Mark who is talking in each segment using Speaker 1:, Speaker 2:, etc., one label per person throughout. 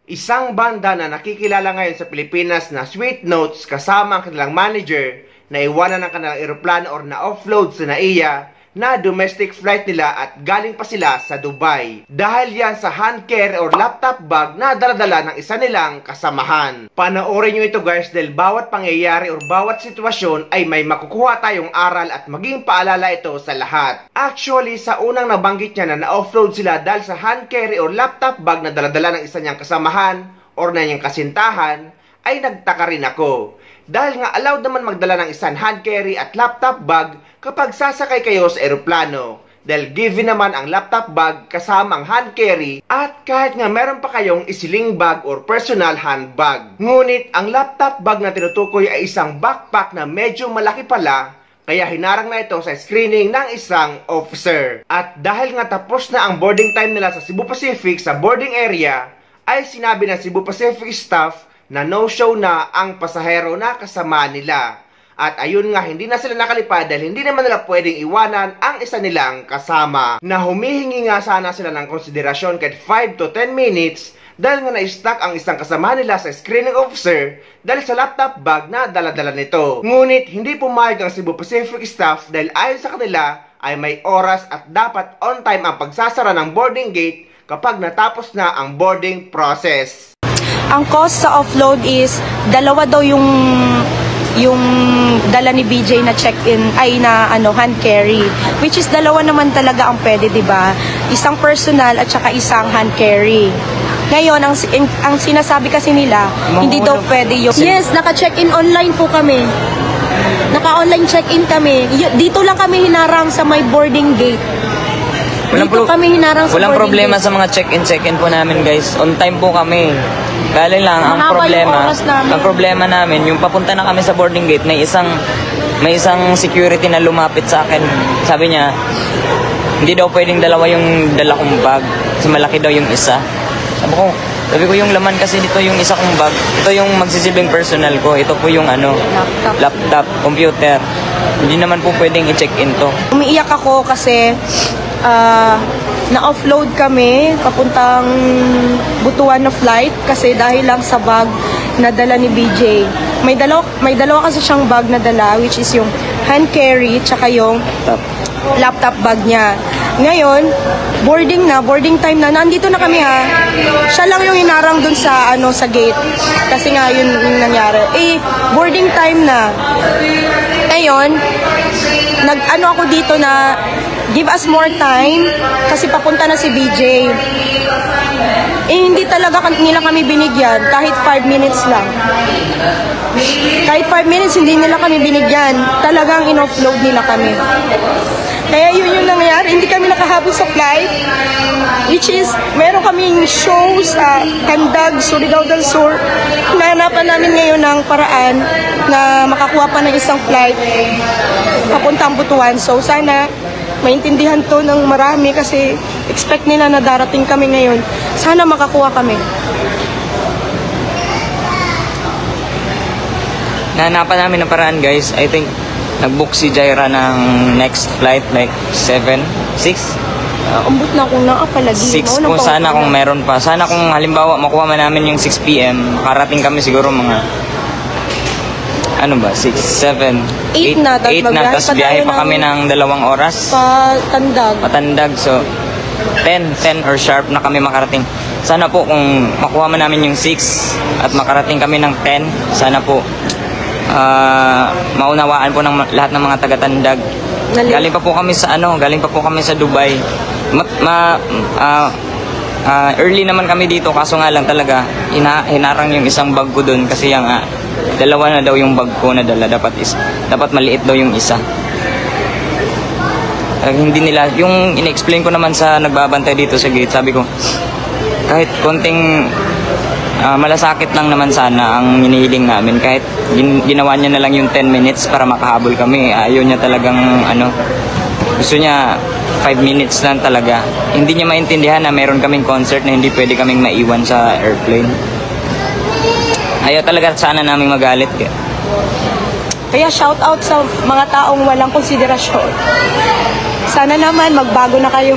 Speaker 1: Isang banda na nakikilala ngayon sa Pilipinas na Sweet Notes kasama ang kanilang manager na iwanan ng kanilang eroplano or na-offload sa NAIA na domestic flight nila at galing pa sila sa Dubai. Dahil yan sa hand carry or laptop bag na daladala ng isa nilang kasamahan. Panoorin nyo ito guys dahil bawat pangyayari or bawat sitwasyon ay may makukuha tayong aral at maging paalala ito sa lahat. Actually, sa unang nabanggit niya na na-offload sila dahil sa hand carry or laptop bag na daladala ng isa niyang kasamahan or na niyang kasintahan, ay nagtaka rin ako. Dahil nga allowed naman magdala ng isang hand carry at laptop bag kapag sasakay kayo sa eroplano. Dahil given naman ang laptop bag kasama ang hand carry at kahit nga meron pa kayong isiling bag or personal handbag. Ngunit ang laptop bag na tinutukoy ay isang backpack na medyo malaki pala, kaya hinarang na ito sa screening ng isang officer. At dahil nga tapos na ang boarding time nila sa Cebu Pacific sa boarding area, ay sinabi ng Cebu Pacific staff na no-show na ang pasahero na kasama nila. At ayun nga, hindi na sila nakalipad dahil hindi naman nila pwedeng iwanan ang isa nilang kasama. Na humihingi nga sana sila ng konsiderasyon kahit 5 to 10 minutes dahil nga na-stuck ang isang kasama nila sa screening officer dahil sa laptop bag na dala-dala nito. Ngunit hindi pumayag ang Cebu Pacific staff dahil ayon sa kanila ay may oras at dapat on time ang pagsasara ng boarding gate kapag natapos na ang boarding process.
Speaker 2: Ang cost sa offload is dalawa daw yung dala ni BJ na check-in ay na hand carry, which is dalawa naman talaga ang pwede, 'di ba? Isang personal at saka isang hand carry. Ngayon ang sinasabi kasi nila, hindi daw pwede yung... Yes, naka-check-in online po kami. Naka-online check-in kami. Dito lang kami hinarang sa may boarding gate.
Speaker 3: Walang problema sa mga check-in po namin guys. On time po kami. Galing lang ang problema namin, yung papunta na kami sa boarding gate, may isang security na lumapit sa akin. Sabi niya, hindi daw pwedeng dalawa yung dala kong bag. Kasi malaki daw yung isa. Sabi ko yung laman kasi dito yung isa kong bag. Ito yung magsisilbing personal ko. Ito po yung laptop, computer. Hindi naman po pwedeng i-check-in to.
Speaker 2: Umiiyak ako kasi na-offload kami papuntang Butuan na flight kasi dahil lang sa bag na dala ni BJ. May dalawa kasi siyang bag na dala, which is yung hand carry tsaka yung laptop bag niya. Ngayon, boarding time na, nandito na kami ha. Siya lang yung hinarang dun sa sa gate. Kasi nga yun yung nangyari. Boarding time na. Ngayon, ako dito na give us more time kasi papunta na si BJ. Hindi talaga nila kami binigyan kahit 5 minutes lang. Kahit 5 minutes hindi nila kami binigyan. Talagang in-offload nila kami. Kaya yun yung nangyari. Hindi kami nakahabol sa flight. Which is, meron kaming show sa Kandag, Surigao del Sur. Hinahanapan namin ngayon ng paraan na makakuha pa ng isang flight papuntang Butuan. So sana maintindihan to ng marami kasi expect nila na darating kami ngayon. Sana makakuha kami.
Speaker 3: Nahanapan namin ng paraan guys. I think nag-book si Jaira ng next flight like 7, 6?
Speaker 2: Umbot na kung naapalagi.
Speaker 3: 6 kung sana kung meron pa. Sana kung halimbawa makuha man namin yung 6 PM, makarating kami siguro mga 6, 7, 8 na. Tapos biyahe pa kami ng 2 oras. Patandag. So, 10 or sharp na kami makarating. Sana po kung makuha man namin yung 6 at makarating kami ng 10, sana po maunawaan po ng lahat ng mga taga-Tandag. Galing pa po kami sa Dubai. Early naman kami dito, kaso nga lang talaga hinarang yung isang bag ko doon kasi dalawa na daw yung bag ko na dala, dapat maliit daw yung isa. Hindi nila, yung ina-explain ko naman sa nagbabantay dito sa gate, sabi ko kahit konting malasakit lang naman sana ang hinihiling namin, kahit ginawa niya na lang yung 10 minutes para makahabol kami. Ayaw niya talagang gusto niya 5 minutes lang talaga. Hindi niya maintindihan na meron kaming concert na hindi pwede kaming maiwan sa airplane. Ayaw talaga sana naming magalit.
Speaker 2: Kaya shout out sa mga taong walang konsiderasyon. Sana naman magbago na kayo.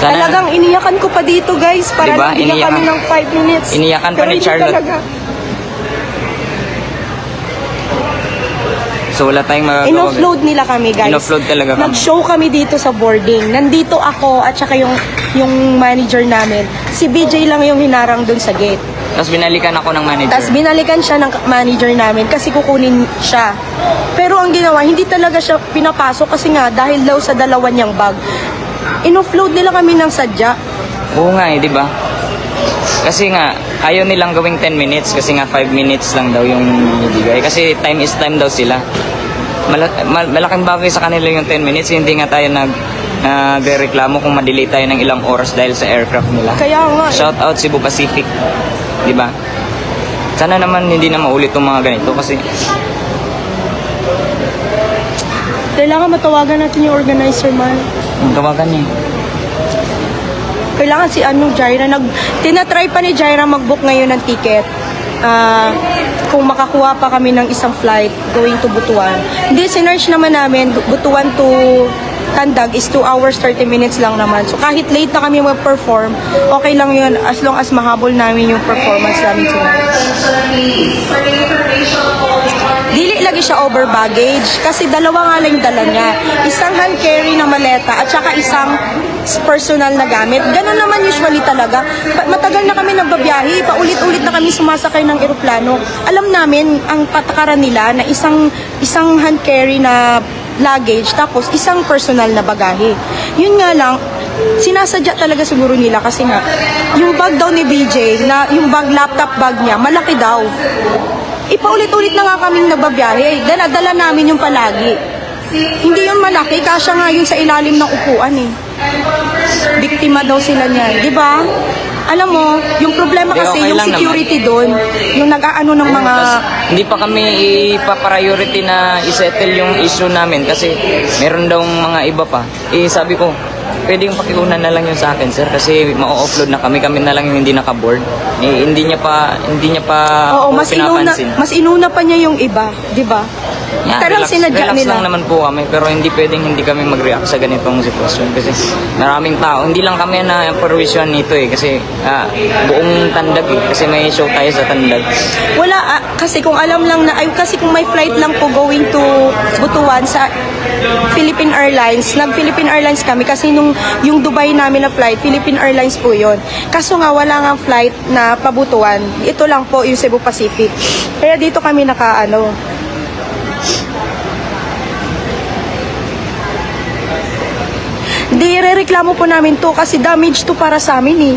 Speaker 3: Sana,
Speaker 2: Talagang iniyakan ko pa dito guys para
Speaker 3: Diba?
Speaker 2: lang bigyan kami ng 5 minutes.
Speaker 3: Iniyakan pa
Speaker 2: Pero
Speaker 3: ni
Speaker 2: hindi
Speaker 3: Charlotte.
Speaker 2: talaga.
Speaker 3: so wala tayong magagawa.
Speaker 2: In-offload nila kami guys.
Speaker 3: In-offload talaga kami.
Speaker 2: Nag-show kami dito sa boarding. Nandito ako at saka yung manager namin. Si BJ lang yung hinarang dun sa gate.
Speaker 3: Tapos binalikan ako ng manager.
Speaker 2: Tapos binalikan siya ng manager namin kasi kukunin siya. Pero ang ginawa, hindi talaga siya pinapasok kasi nga dahil daw sa dalawa niyang bag. In-offload nila kami ng sadya.
Speaker 3: Oo nga di ba? Kasi nga, ayaw nilang gawing 10 minutes kasi nga 5 minutes lang daw yung ibigay. Kasi time is time daw sila. Malaking bagay sa kanila yung 10 minutes. Hindi nga tayo nagreklamo kung madelay tayo ng ilang oras dahil sa aircraft nila.
Speaker 2: Kaya nga.
Speaker 3: Shout out Cebu Pacific. Di ba? Sana naman hindi na maulit yung mga ganito kasi
Speaker 2: Kailangan matawagan natin yung organizer man.
Speaker 3: tawagan niya.
Speaker 2: Kailangan si Jaira, tinatry pa ni Jaira mag-book ngayon ng ticket. Kung makakuha pa kami ng isang flight going to Butuan. Hindi, sinerge naman namin, Butuan to Tandag is 2 hours 30 minutes lang naman. So kahit late na kami mag-perform, okay lang yun as long as mahabol namin yung performance namin tonight. Dili lagi siya over baggage kasi dalawa nga lang yung dala niya. Isang hand carry na maleta at saka isang personal na gamit. Ganun naman usually talaga. Matagal na kami nagbabiyahe, paulit-ulit na kami sumasakay ng eroplano. Alam namin ang patakaran nila na isang hand carry na luggage tapos isang personal na bagahe. Yun nga lang, sinasadya talaga siguro nila kasi nga yung bag daw ni BJ, na yung laptop bag niya, malaki daw. Ipaulit-ulit na nga kaming nagbabiyahe. Dala namin yung palagi. Hindi yun malaki, kasya nga yun sa ilalim ng upuan eh. Biktima daw sila niyan, di ba? Alam mo, yung problema
Speaker 3: Di,
Speaker 2: kasi
Speaker 3: okay
Speaker 2: yung
Speaker 3: lang
Speaker 2: security doon, yung nag-aano ng mga...
Speaker 3: Hindi pa kami ipa-priority na isettle yung issue namin kasi meron daw mga iba pa. Sabi ko, pwedeng pakiunan na lang yun sa akin, sir, kasi ma-offload na kami na lang yung hindi naka-board. Hindi niya pa
Speaker 2: Oo,
Speaker 3: ako pinapansin.
Speaker 2: mas inuna pa niya yung iba, di ba?
Speaker 3: Yeah,
Speaker 2: Tarang sinadya
Speaker 3: relax
Speaker 2: nila.
Speaker 3: lang naman po kami, pero hindi pwedeng hindi kami mag-react sa ganitong sitwasyon kasi maraming tao. Hindi lang kami na perwisyon nito eh, kasi buong Tandag eh, kasi may show tayo sa Tandag.
Speaker 2: Wala, kasi kung alam lang na, kasi kung may flight lang po going to Butuan sa Philippine Airlines, nag-Philippine Airlines kami kasi yung Dubai namin na flight, Philippine Airlines po yon. Kaso nga wala nga flight na pabutuan. Ito lang po yung Cebu Pacific. Kaya dito kami Di rereklamo po namin to kasi damage to para sa amin eh.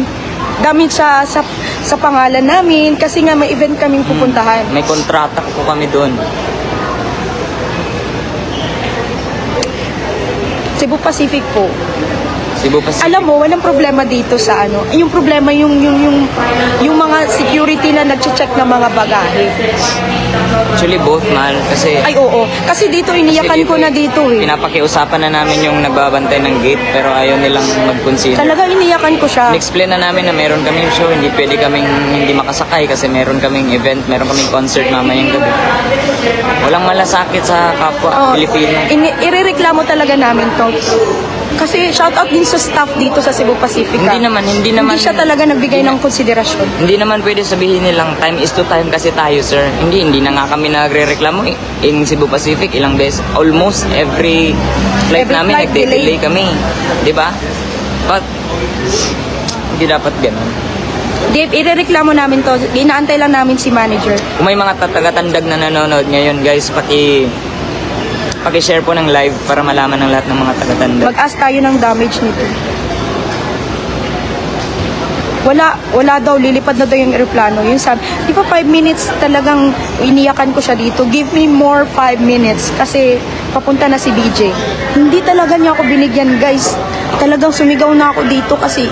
Speaker 2: Damage sa pangalan namin kasi nga may event kaming pupuntahan.
Speaker 3: May kontrata po kami doon.
Speaker 2: Cebu Pacific po.
Speaker 3: Cebu Pacific.
Speaker 2: Alam mo, walang problema dito sa ano. Yung problema yung mga security na nagche-check ng mga bagahe.
Speaker 3: Actually, both, mahal. Kasi,
Speaker 2: Ay, oo. Kasi dito, iniyakan ko na dito eh.
Speaker 3: pinapakiusapan na namin yung nagbabantay ng gate, pero ayaw nilang mag-consider.
Speaker 2: Talagang iniyakan ko siya.
Speaker 3: In-explain na namin na meron kaming show, hindi pwede kaming hindi makasakay kasi meron kaming event, meron kaming concert mamayang gabi. Walang malasakit sa kapwa Pilipino.
Speaker 2: Irereklamo talaga namin to. Kasi shoutout din sa staff dito sa Cebu Pacific.
Speaker 3: Hindi naman.
Speaker 2: Hindi siya talaga nagbigay ng konsiderasyon.
Speaker 3: Hindi naman pwede sabihin nilang time is to time kasi tayo, sir. Hindi na nga kami nagre-reklamo in Cebu Pacific ilang beses. Almost every flight namin nagde-delay kami. Di ba? But, hindi dapat ganun.
Speaker 2: Dave, irereklamo namin to. Inaantay lang namin si manager.
Speaker 3: Kung may mga taga-Tandag na nanonood ngayon, guys, paki-share po ng live para malaman ng lahat ng mga taga-Tandag.
Speaker 2: Mag-ask tayo ng damage nito. Wala daw, lilipad na daw yung aeroplano. Yung sabi, di ba 5 minutes talagang iniyakan ko siya dito. Give me more 5 minutes kasi papunta na si BJ. Hindi talaga niya ako binigyan, guys. Talagang sumigaw na ako dito kasi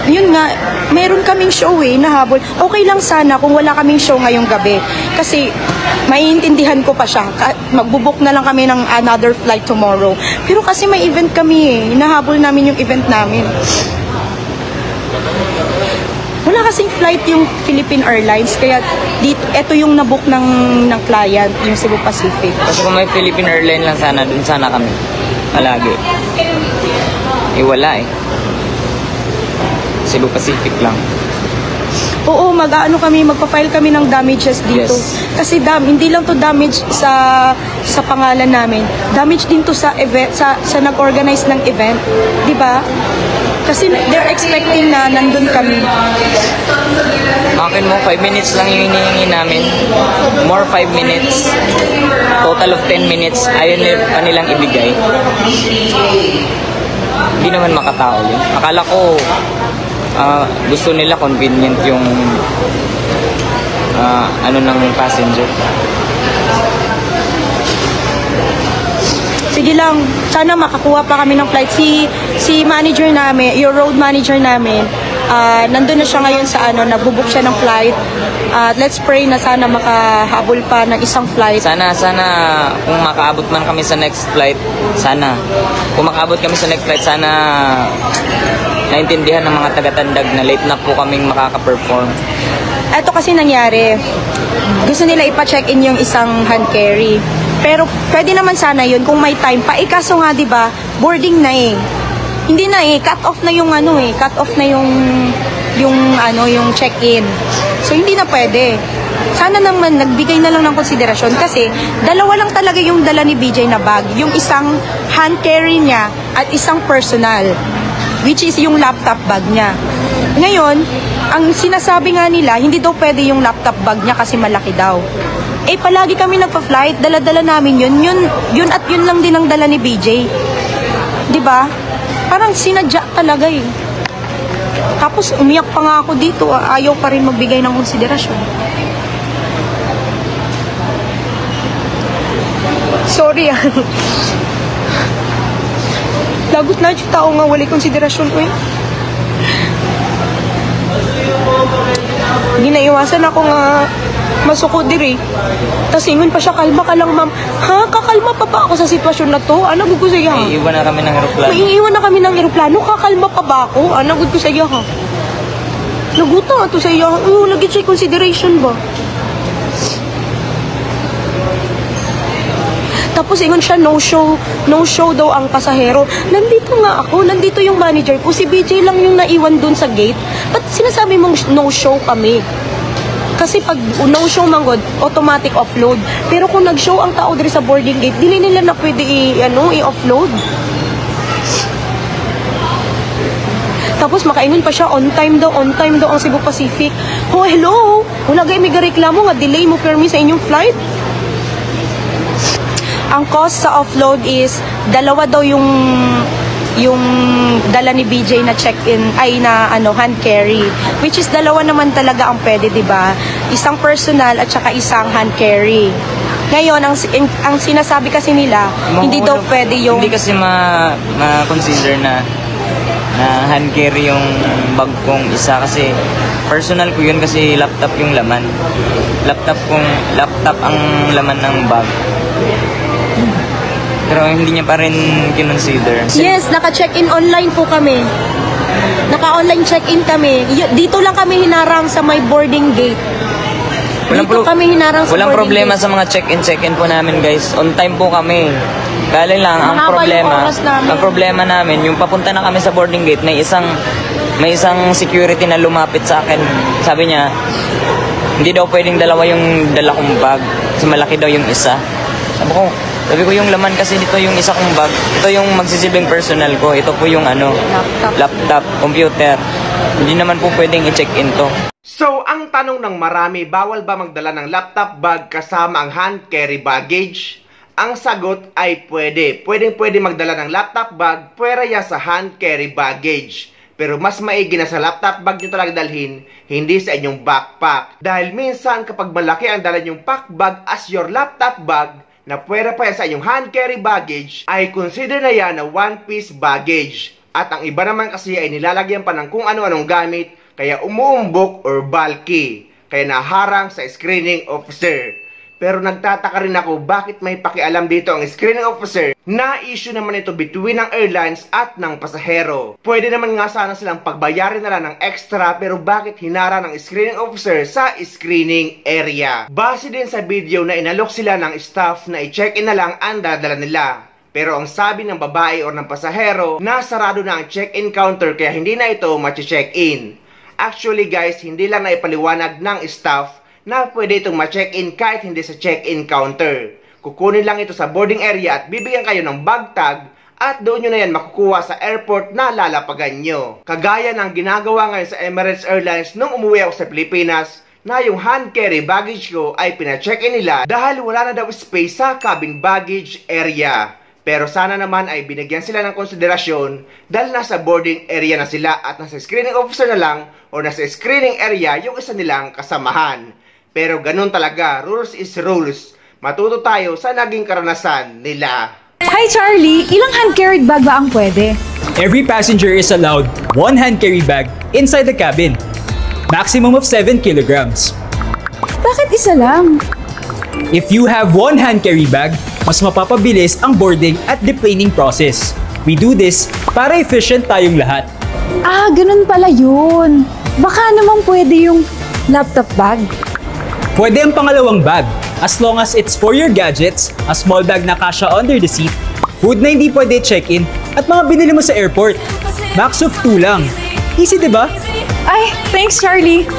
Speaker 2: yun nga, meron kaming show nahabol. Okay lang sana kung wala kaming show ngayong gabi. Kasi maiintindihan ko pa siya. Magbubuk na lang kami ng another flight tomorrow. Pero kasi may event kami nahabol namin yung event namin. Wala kasing flight yung Philippine Airlines, kaya ito yung nabook ng client, yung Cebu Pacific.
Speaker 3: Kasi kung may Philippine Airlines lang sana, dun sana kami. Palagi. Wala Cebu Pacific lang.
Speaker 2: Oo, magpa-file kami ng damages dito.
Speaker 3: Yes.
Speaker 2: Kasi hindi lang to damage sa pangalan namin. Damage din to sa event, sa nag-organize ng event, 'di ba? Kasi they're expecting na nandun kami.
Speaker 3: Akin mo, 5 minutes lang yung hinihingi namin. More 5 minutes. Total of 10 minutes. Ayun pa nilang ibigay. Hindi naman makatao yun. Akala ko, gusto nila convenient yung ng passenger.
Speaker 2: Sige lang, sana makakuha pa kami ng flight. Si manager namin, yung road manager namin, nandun na siya ngayon sa nagbubook siya ng flight. Let's pray na sana makahabol pa ng isang flight.
Speaker 3: Sana kung makaabot man kami sa next flight, sana. Kung makaabot kami sa next flight, sana naintindihan ng mga taga-Tandag na late na po kaming makaka-perform.
Speaker 2: Eto kasi nangyari, gusto nila ipa-check-in yung isang hand carry. Pero pwede naman sana yun kung may time pa. Kaso nga 'di ba, boarding na eh. Hindi na cut off na yung cut off na yung check-in. So hindi na pwede. Sana naman nagbigay na lang ng konsiderasyon kasi dalawa lang talaga yung dala ni BJ na bag. Yung isang hand carry niya at isang personal, which is yung laptop bag niya. Ngayon, ang sinasabi nga nila, hindi daw pwede yung laptop bag niya kasi malaki daw. Palagi kami nagpa-flight, dala-dala namin yun at yun lang din ang dala ni BJ. 'Di ba? Parang sinadya talaga eh. Tapos umiyak pa nga ako dito, ayaw pa rin magbigay ng konsiderasyon. Sorry Lagot na yung tao nga wala konsiderasyon ko eh. Hindi naiwasan ako nga masuko diri. Tapos ingon pa siya, kalma ka lang ma'am. Ha? Kakalma pa ba ako sa sitwasyon na to? Ano gud ko sa iya?
Speaker 3: Iiwan na kami ng eroplano.
Speaker 2: Maiiwan na kami ng eroplano. Kakalma pa ba ako? Ano gud ko sa iya ha? Naguta nga to sa iya. Lagi siya consideration ba? Tapos ingon siya, no show daw ang pasahero. Nandito nga ako, nandito yung manager ko. Si BJ lang yung naiwan dun sa gate. Ba't sinasabi mong no show kami? Kasi pag no-show manggod, automatic offload. Pero kung nag-show ang tao diri sa boarding gate, dili nila na pwede i-offload. Tapos makaingon pa siya, on time daw ang Cebu Pacific. Oh, hello! Wala gay may reklamo nga delay mo permi sa inyong flight. Ang cost sa offload is, dalawa daw yung dala ni BJ na check-in hand carry, which is dalawa naman talaga ang pwede, 'di ba? Isang personal at saka isang hand carry. Ngayon ang sinasabi kasi nila, hindi daw pwede yung
Speaker 3: hindi kasi ma-consider na hand carry yung bag kong isa kasi personal ko yun kasi laptop yung laman. Laptop ang laman ng bag. Pero hindi niya pa rin kinonsider.
Speaker 2: Yes, naka-check-in online po kami. Naka-online check-in kami. Dito lang kami hinarang sa may boarding gate.
Speaker 3: Walang problema sa mga check-in po namin, guys. On time po kami. Galing lang, ang problema namin, yung papunta na kami sa boarding gate, may isang security na lumapit sa akin. Sabi niya, hindi daw pwedeng dalawa yung dala kong bag. Kasi malaki daw yung isa. Sabi ko yung laman kasi dito yung isa kong bag. Ito yung magsisilbing personal ko. Ito po yung laptop, computer. Hindi naman po pwedeng i-check-in to.
Speaker 1: So, ang tanong ng marami, bawal ba magdala ng laptop bag kasama ang hand carry baggage? Ang sagot ay pwede. Pwede magdala ng laptop bag pweraya sa hand carry baggage. Pero mas maigi na sa laptop bag nyo talaga dalhin, hindi sa inyong backpack. Dahil minsan kapag malaki ang dala nyong pack bag as your laptop bag, na pwera pa yan sa inyong hand carry baggage, ay consider na yan na one-piece baggage. At ang iba naman kasi ay nilalagyan pa ng kung ano-anong gamit, kaya umuumbok or bulky, kaya naharang sa screening officer. Pero nagtataka rin ako bakit may pakialam dito ang screening officer na issue naman ito between ng airlines at ng pasahero. Pwede naman nga sana silang pagbayarin na lang ng extra, pero bakit hinara ng screening officer sa screening area? Base din sa video na inalok sila ng staff na i-check-in na lang ang dadala nila. Pero ang sabi ng babae o ng pasahero, nasarado na ang check-in counter kaya hindi na ito ma-check-in. Actually guys, hindi lang naipaliwanag ng staff na pwede itong ma-check-in kahit hindi sa check-in counter. Kukunin lang ito sa boarding area at bibigyan kayo ng bag tag at doon nyo na yan makukuha sa airport na lalapagan nyo. Kagaya ng ginagawa ngayon sa Emirates Airlines nung umuwi ako sa Pilipinas, na yung hand carry baggage ko ay pina-check-in nila dahil wala na daw space sa cabin baggage area. Pero sana naman ay binigyan sila ng konsiderasyon dahil nasa boarding area na sila at nasa screening officer na lang o nasa screening area yung isa nilang kasamahan. Pero ganun talaga, rules is rules. Matuto tayo sa naging karanasan nila.
Speaker 4: Hi Charlie, ilang hand-carried bag ba ang pwede?
Speaker 5: Every passenger is allowed one hand-carry bag inside the cabin. Maximum of 7 kilograms.
Speaker 4: Bakit isa lang?
Speaker 5: If you have one hand-carry bag, mas mapapabilis ang boarding at deplaning process. We do this para efficient tayong lahat.
Speaker 4: Ah, ganun pala yun. Baka naman pwede yung laptop bag.
Speaker 5: Pwede ang pangalawang bag, as long as it's for your gadgets, a small bag na kasya under the seat, food na hindi pwede check-in, at mga binili mo sa airport. Max of 2 lang. Easy, diba?
Speaker 4: Ay, thanks Charlie.